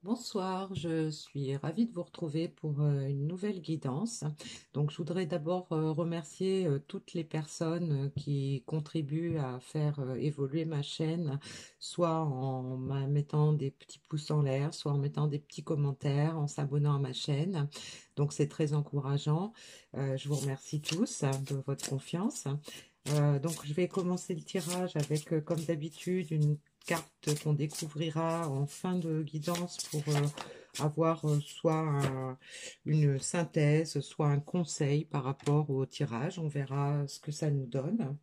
Bonsoir, je suis ravie de vous retrouver pour une nouvelle guidance. Donc, je voudrais d'abord remercier toutes les personnes qui contribuent à faire évoluer ma chaîne, soit en mettant des petits pouces en l'air, soit en mettant des petits commentaires, en s'abonnant à ma chaîne. Donc, c'est très encourageant. Je vous remercie tous de votre confiance. Donc, je vais commencer le tirage avec, comme d'habitude, une carte qu'on découvrira en fin de guidance pour avoir soit une synthèse, soit un conseil par rapport au tirage. On verra ce que ça nous donne.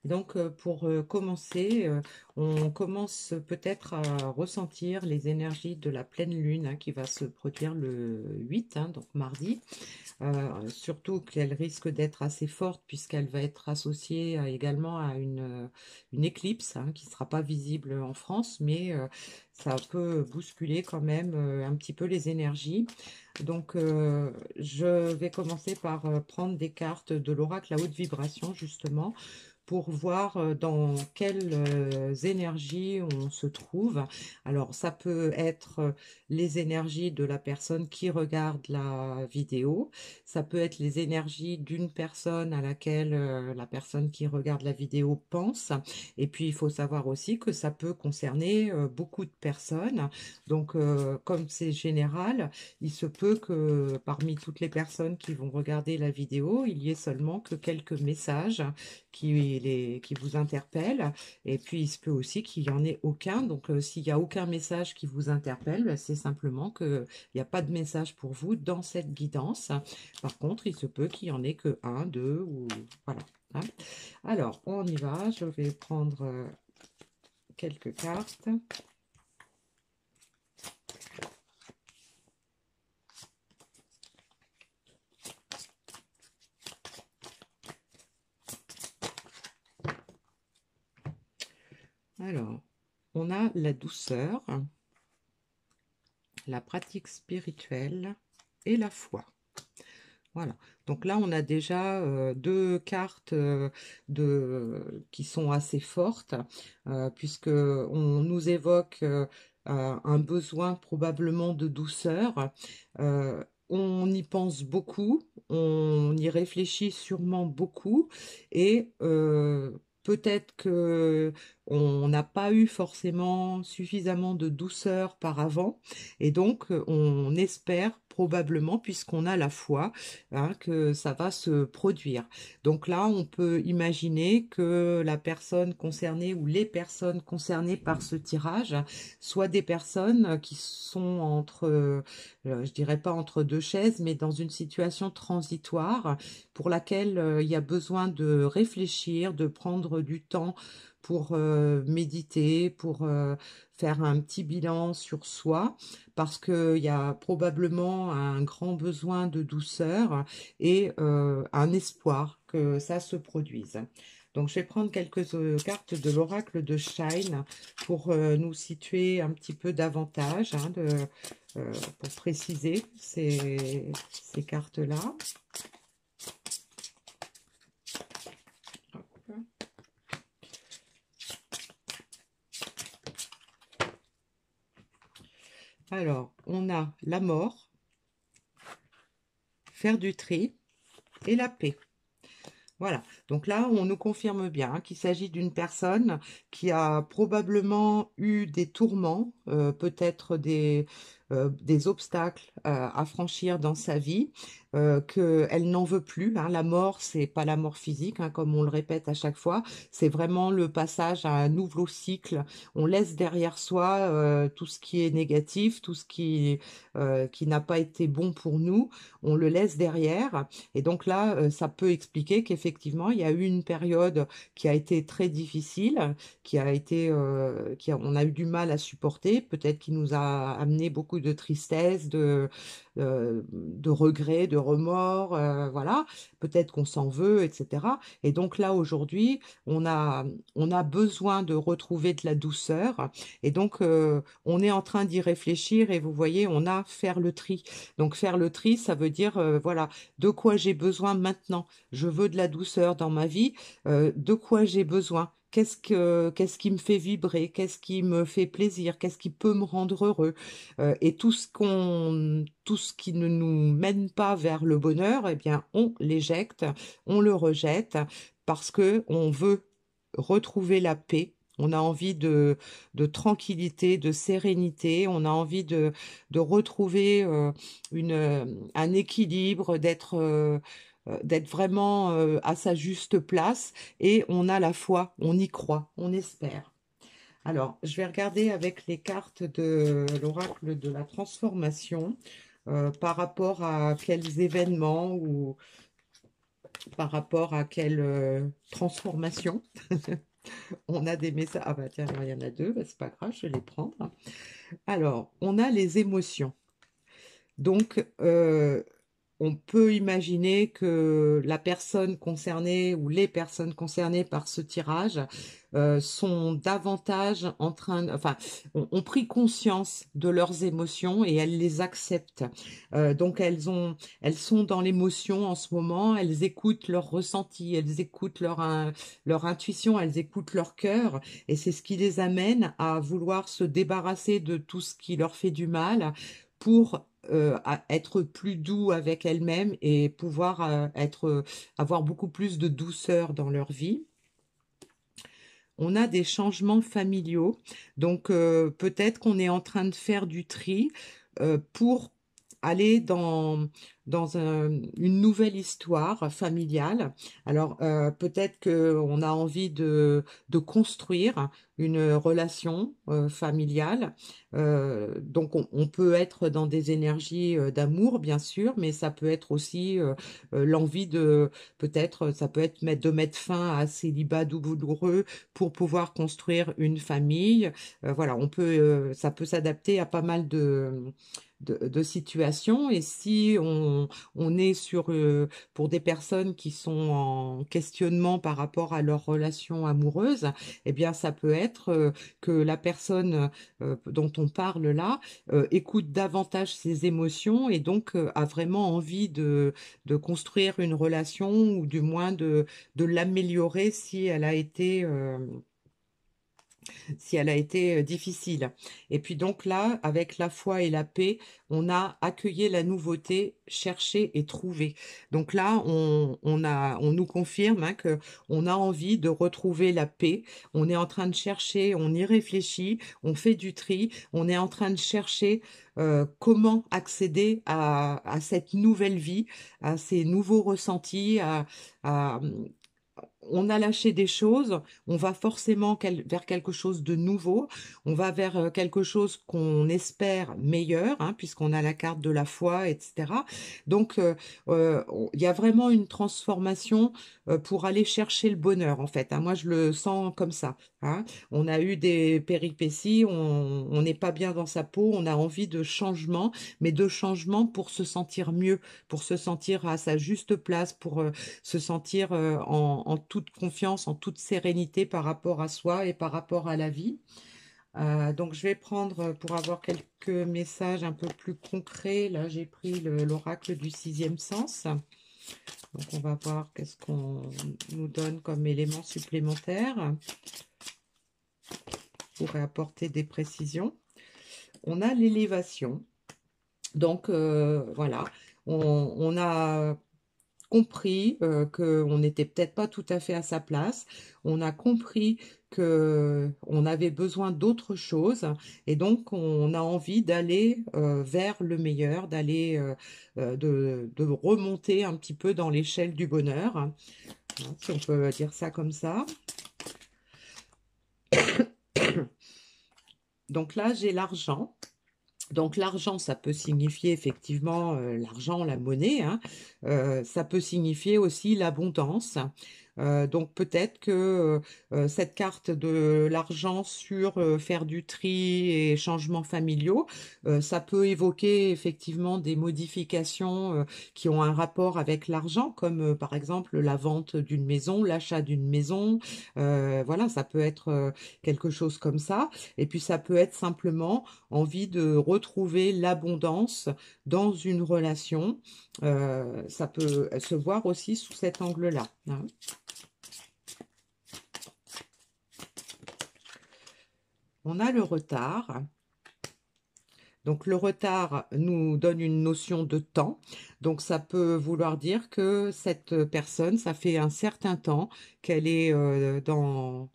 Donc, pour commencer, on commence peut-être à ressentir les énergies de la pleine lune hein, qui va se produire le 8, hein, donc mardi. Surtout qu'elle risque d'être assez forte puisqu'elle va être associée également à une éclipse hein, qui ne sera pas visible en France, mais ça peut bousculer quand même un petit peu les énergies. Donc, je vais commencer par prendre des cartes de l'oracle à haute vibration, justement, pour voir dans quelles énergies on se trouve. Alors, ça peut être les énergies de la personne qui regarde la vidéo, ça peut être les énergies d'une personne à laquelle la personne qui regarde la vidéo pense, et puis il faut savoir aussi que ça peut concerner beaucoup de personnes. Donc, comme c'est général, il se peut que parmi toutes les personnes qui vont regarder la vidéo, il y ait seulement que quelques messages qui vous interpellent. Et puis, il se peut aussi qu'il n'y en ait aucun. Donc, s'il n'y a aucun message qui vous interpelle, ben, c'est simplement qu'il n'y a pas de message pour vous dans cette guidance. Par contre, il se peut qu'il n'y en ait que un, deux, ou voilà. Hein. Alors, on y va. Je vais prendre quelques cartes. Alors, on a la douceur, la pratique spirituelle et la foi. Voilà. Donc là, on a déjà deux cartes qui sont assez fortes, puisque on nous évoque un besoin probablement de douceur. Euh, on y pense beaucoup, on y réfléchit sûrement beaucoup, et peut-être que on n'a pas eu forcément suffisamment de douceur par avant, et donc on espère probablement, puisqu'on a la foi, hein, que ça va se produire. Donc là, on peut imaginer que la personne concernée ou les personnes concernées par ce tirage soient des personnes qui sont entre, je dirais pas entre deux chaises, mais dans une situation transitoire pour laquelle il y a besoin de réfléchir, de prendre du temps pour méditer, pour faire un petit bilan sur soi, parce qu'il y a probablement un grand besoin de douceur et un espoir que ça se produise. Donc, je vais prendre quelques cartes de l'oracle de Shine pour nous situer un petit peu davantage, hein, pour préciser ces cartes-là. Alors, on a la mort, faire du tri et la paix. Voilà, donc là, on nous confirme bien qu'il s'agit d'une personne qui a probablement eu des tourments, peut-être des obstacles à franchir dans sa vie, qu'elle n'en veut plus. Hein. La mort, c'est pas la mort physique, hein, comme on le répète à chaque fois, c'est vraiment le passage à un nouveau cycle. On laisse derrière soi tout ce qui est négatif, tout ce qui n'a pas été bon pour nous, on le laisse derrière. Et donc là, ça peut expliquer qu'effectivement, il y a eu une période qui a été très difficile, on a eu du mal à supporter, peut-être qui nous a amené beaucoup de tristesse, de regrets, de remords, voilà. Peut-être qu'on s'en veut, etc. Et donc là, aujourd'hui, on a besoin de retrouver de la douceur. Et donc, on est en train d'y réfléchir et vous voyez, on a faire le tri. Donc, faire le tri, ça veut dire, voilà, de quoi j'ai besoin maintenant. Je veux de la douceur dans ma vie. De quoi j'ai besoin? qu'est-ce qui me fait vibrer, qu'est-ce qui me fait plaisir, qu'est-ce qui peut me rendre heureux. Et tout ce qui ne nous mène pas vers le bonheur, eh bien, on l'éjecte, on le rejette parce que on veut retrouver la paix. On a envie de tranquillité, de sérénité. On a envie de retrouver un équilibre, d'être vraiment à sa juste place. Et on a la foi, on y croit, on espère. Alors, je vais regarder avec les cartes de l'oracle de la transformation par rapport à quels événements ou par rapport à quelle transformation. On a des messages. Ah bah tiens, il y en a deux, bah, c'est pas grave, je vais les prendre. Alors, on a les émotions. Donc, on peut imaginer que la personne concernée ou les personnes concernées par ce tirage sont davantage en train, enfin, ont pris conscience de leurs émotions et elles les acceptent. Donc elles sont dans l'émotion en ce moment. Elles écoutent leurs ressentis, elles écoutent leur intuition, elles écoutent leur cœur, et c'est ce qui les amène à vouloir se débarrasser de tout ce qui leur fait du mal pour à être plus doux avec elles-mêmes et pouvoir avoir beaucoup plus de douceur dans leur vie. On a des changements familiaux, donc peut-être qu'on est en train de faire du tri pour aller une nouvelle histoire familiale. Alors peut-être qu'on a envie de construire une relation familiale. Donc on peut être dans des énergies d'amour, bien sûr, mais ça peut être aussi l'envie de, peut-être, ça peut être de mettre fin à un célibat douloureux pour pouvoir construire une famille. Voilà, ça peut s'adapter à pas mal de situations. Et si on est pour des personnes qui sont en questionnement par rapport à leur relation amoureuse, eh bien, ça peut être que la personne dont on parle là écoute davantage ses émotions et donc a vraiment envie de construire une relation ou du moins de l'améliorer si elle a été difficile. Et puis donc là, avec la foi et la paix, on a accueilli la nouveauté, cherché et trouvé. Donc là, on nous confirme que on a envie de retrouver la paix. On est en train de chercher, on y réfléchit, on fait du tri, on est en train de chercher comment accéder à cette nouvelle vie, à ces nouveaux ressentis, à on a lâché des choses, on va forcément vers quelque chose de nouveau, on va vers quelque chose qu'on espère meilleur, hein, puisqu'on a la carte de la foi, etc. Donc, il y a vraiment une transformation pour aller chercher le bonheur, en fait, hein. Moi, je le sens comme ça, hein. On a eu des péripéties, on n'est pas bien dans sa peau, on a envie de changement, mais de changement pour se sentir mieux, pour se sentir à sa juste place, pour se sentir en toute confiance, en toute sérénité par rapport à soi et par rapport à la vie. Donc je vais prendre pour avoir quelques messages un peu plus concrets. Là, j'ai pris l'oracle du sixième sens. Donc on va voir qu'est-ce qu'on nous donne comme élément supplémentaire pour apporter des précisions. On a l'élévation. Donc voilà, on a compris qu'on n'était peut-être pas tout à fait à sa place. On a compris que on avait besoin d'autre chose et donc on a envie d'aller vers le meilleur, de remonter un petit peu dans l'échelle du bonheur, hein, si on peut dire ça comme ça. Donc là, j'ai l'argent. Donc l'argent, ça peut signifier effectivement l'argent, la monnaie, hein. Ça peut signifier aussi l'abondance. Donc peut-être que cette carte de l'argent sur faire du tri et changements familiaux, ça peut évoquer effectivement des modifications qui ont un rapport avec l'argent, comme par exemple la vente d'une maison, l'achat d'une maison. Voilà, ça peut être quelque chose comme ça. Et puis ça peut être simplement envie de retrouver l'abondance dans une relation. Ça peut se voir aussi sous cet angle-là, hein. On a le retard. Donc le retard nous donne une notion de temps. Donc ça peut vouloir dire que cette personne, ça fait un certain temps qu'elle est dans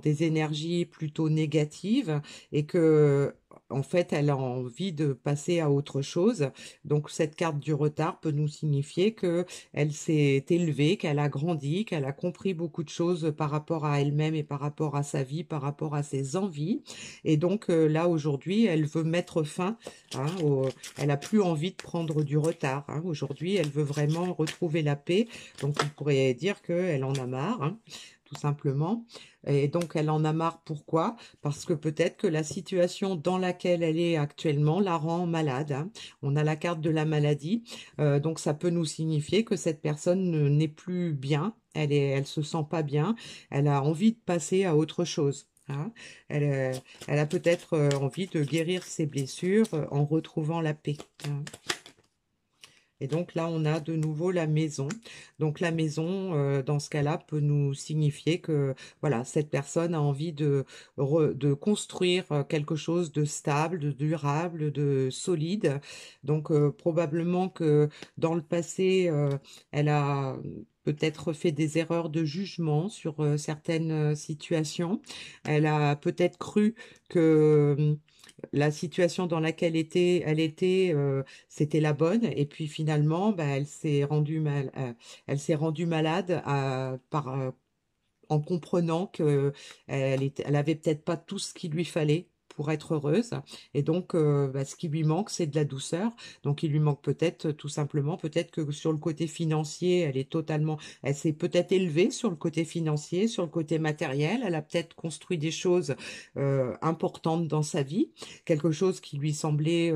des énergies plutôt négatives et que en fait elle a envie de passer à autre chose. Donc cette carte du retard peut nous signifier que elle s'est élevée, qu'elle a grandi, qu'elle a compris beaucoup de choses par rapport à elle-même et par rapport à sa vie, par rapport à ses envies. Et donc là aujourd'hui elle veut mettre fin, hein, elle a plus envie de prendre du retard, hein. Aujourd'hui elle veut vraiment retrouver la paix. Donc on pourrait dire qu'elle en a marre, hein, tout simplement. Et donc, elle en a marre. Pourquoi? Parce que peut-être que la situation dans laquelle elle est actuellement la rend malade, hein. On a la carte de la maladie. Donc, ça peut nous signifier que cette personne n'est plus bien. Elle se sent pas bien. Elle a envie de passer à autre chose, hein. Elle, euh, elle a peut-être envie de guérir ses blessures en retrouvant la paix, hein. Et donc là, on a de nouveau la maison. Donc la maison, dans ce cas-là, peut nous signifier que voilà, cette personne a envie de construire quelque chose de stable, de durable, de solide. Donc probablement que dans le passé, elle a peut-être fait des erreurs de jugement sur certaines situations. Elle a peut-être cru que la situation dans laquelle elle était, c'était la bonne. Et puis finalement, bah, elle s'est rendue malade en comprenant que elle avait peut-être pas tout ce qu'il lui fallait pour être heureuse. Et donc, bah, ce qui lui manque, c'est de la douceur. Donc, il lui manque peut-être tout simplement, peut-être que sur le côté financier, elle s'est peut-être élevée sur le côté financier, sur le côté matériel. Elle a peut-être construit des choses importantes dans sa vie, quelque chose qui lui semblait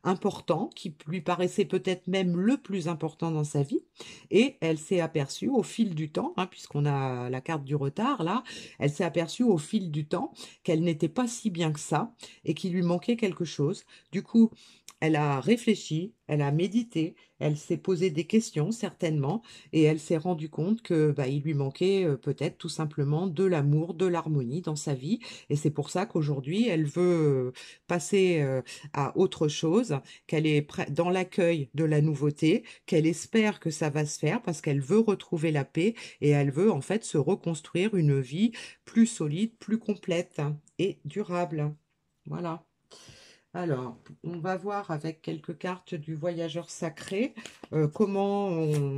important, qui lui paraissait peut-être même le plus important dans sa vie. Et elle s'est aperçue au fil du temps, hein, puisqu'on a la carte du retard là, elle s'est aperçue au fil du temps qu'elle n'était pas si bien que ça et qu'il lui manquait quelque chose. Du coup, elle a réfléchi, elle a médité, elle s'est posé des questions certainement et elle s'est rendue compte que bah, il lui manquait peut-être tout simplement de l'amour, de l'harmonie dans sa vie. Et c'est pour ça qu'aujourd'hui, elle veut passer à autre chose, qu'elle est dans l'accueil de la nouveauté, qu'elle espère que ça va se faire parce qu'elle veut retrouver la paix et elle veut en fait se reconstruire une vie plus solide, plus complète et durable. Voilà. Alors, on va voir avec quelques cartes du voyageur sacré comment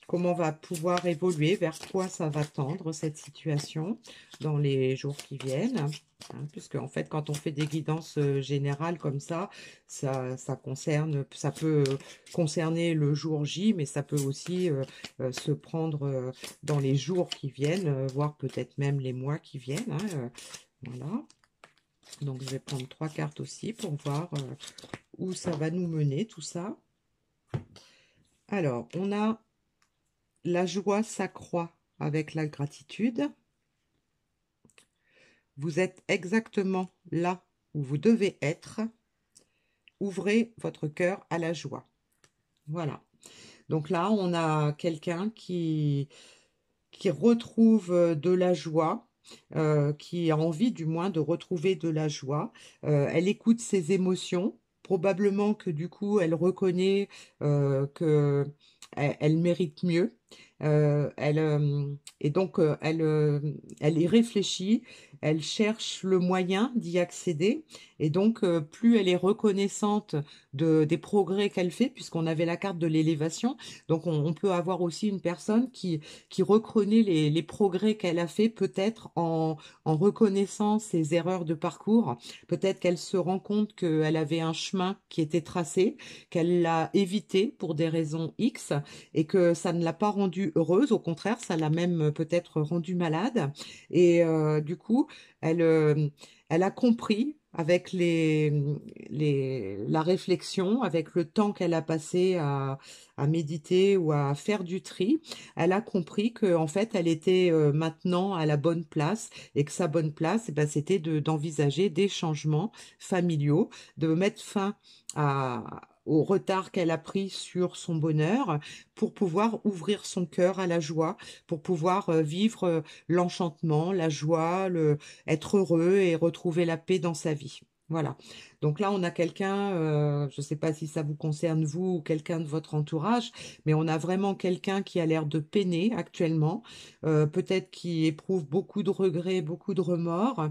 va pouvoir évoluer, vers quoi ça va tendre cette situation dans les jours qui viennent, hein, puisque en fait, quand on fait des guidances générales comme ça peut concerner le jour J, mais ça peut aussi se prendre dans les jours qui viennent, voire peut-être même les mois qui viennent, hein, voilà. Donc, je vais prendre 3 cartes aussi pour voir où ça va nous mener, tout ça. Alors, on a la joie s'accroît avec la gratitude. Vous êtes exactement là où vous devez être. Ouvrez votre cœur à la joie. Voilà. Donc là, on a quelqu'un qui retrouve de la joie, qui a envie du moins de retrouver de la joie. Elle écoute ses émotions. Probablement que du coup, elle reconnaît que elle mérite mieux. Et donc, elle y réfléchit, elle cherche le moyen d'y accéder. Et donc, plus elle est reconnaissante des progrès qu'elle fait, puisqu'on avait la carte de l'élévation, donc on peut avoir aussi une personne qui reconnaît les progrès qu'elle a fait, peut-être en reconnaissant ses erreurs de parcours. Peut-être qu'elle se rend compte qu'elle avait un chemin qui était tracé, qu'elle l'a évité pour des raisons X et que ça ne l'a pas rendue heureuse. Au contraire, ça l'a même peut-être rendue malade. Et du coup, elle, euh, elle a compris avec la réflexion, avec le temps qu'elle a passé à méditer ou à faire du tri, elle a compris que en fait, elle était maintenant à la bonne place et que sa bonne place, eh ben, c'était d'envisager des changements familiaux, de mettre fin au retard qu'elle a pris sur son bonheur pour pouvoir ouvrir son cœur à la joie, pour pouvoir vivre l'enchantement, la joie, être heureux et retrouver la paix dans sa vie. Voilà. Donc là, on a quelqu'un, je ne sais pas si ça vous concerne vous ou quelqu'un de votre entourage, mais on a vraiment quelqu'un qui a l'air de peiner actuellement, peut-être qui éprouve beaucoup de regrets, beaucoup de remords,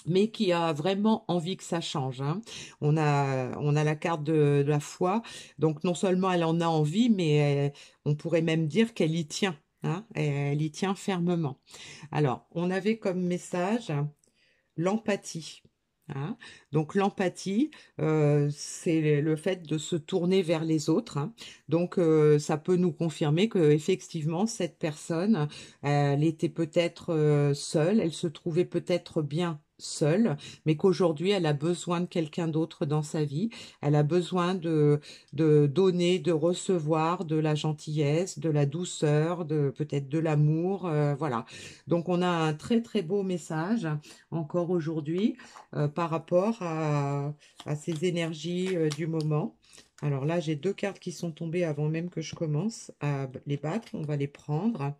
mais qui a vraiment envie que ça change, hein. On a la carte de la foi, donc non seulement elle en a envie, mais on pourrait même dire qu'elle y tient, hein, elle y tient fermement. Alors, on avait comme message l'empathie, hein. Donc l'empathie, c'est le fait de se tourner vers les autres, hein. Donc ça peut nous confirmer que effectivement cette personne, elle était peut-être seule, elle se trouvait peut-être bien seule, mais qu'aujourd'hui elle a besoin de quelqu'un d'autre dans sa vie. Elle a besoin de donner, de recevoir de la gentillesse, de la douceur, de peut-être de l'amour, voilà. Donc on a un très très beau message encore aujourd'hui par rapport à ces énergies du moment. Alors là, j'ai deux cartes qui sont tombées avant même que je commence à les battre. On va les prendre.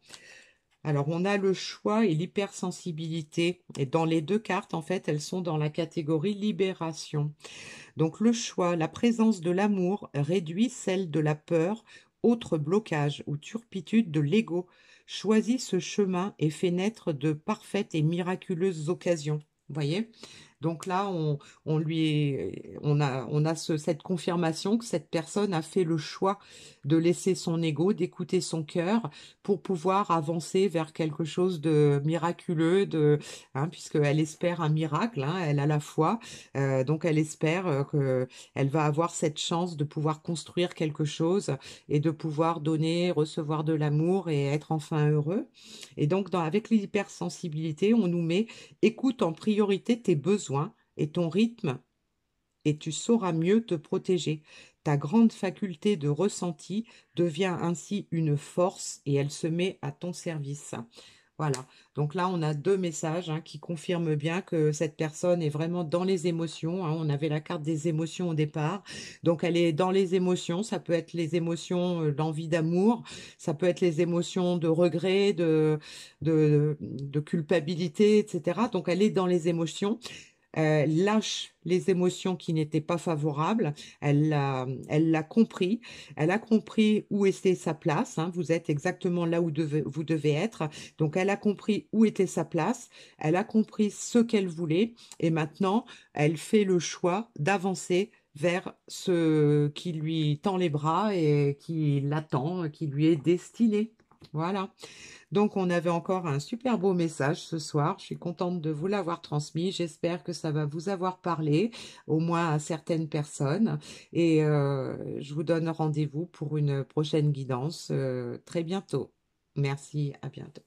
Alors, on a le choix et l'hypersensibilité. Et dans les deux cartes, en fait, elles sont dans la catégorie libération. Donc, le choix, la présence de l'amour réduit celle de la peur, autre blocage ou turpitude de l'ego. Choisis ce chemin et fais naître de parfaites et miraculeuses occasions. Vous voyez? Donc là, on a cette confirmation que cette personne a fait le choix de laisser son ego, d'écouter son cœur pour pouvoir avancer vers quelque chose de miraculeux, puisqu'elle espère un miracle, hein, elle a la foi, donc elle espère que elle va avoir cette chance de pouvoir construire quelque chose et de pouvoir donner, recevoir de l'amour et être enfin heureux. Et donc, avec l'hypersensibilité, on nous met écoute en priorité tes besoins et ton rythme et tu sauras mieux te protéger. Ta grande faculté de ressenti devient ainsi une force et elle se met à ton service. Voilà. Donc là, on a deux messages qui confirment bien que cette personne est vraiment dans les émotions, hein. On avait la carte des émotions au départ. Donc elle est dans les émotions. Ça peut être les émotions d'envie d'amour. Ça peut être les émotions de regret, de culpabilité, etc. Donc elle est dans les émotions, lâche les émotions qui n'étaient pas favorables. Elle l'a compris. Elle a compris où était sa place, hein. Vous êtes exactement là où vous devez être. Donc, elle a compris où était sa place. Elle a compris ce qu'elle voulait. Et maintenant, elle fait le choix d'avancer vers ce qui lui tend les bras et qui l'attend, qui lui est destiné. Voilà. Donc, on avait encore un super beau message ce soir. Je suis contente de vous l'avoir transmis. J'espère que ça va vous avoir parlé, au moins à certaines personnes. Et je vous donne rendez-vous pour une prochaine guidance très bientôt. Merci, à bientôt.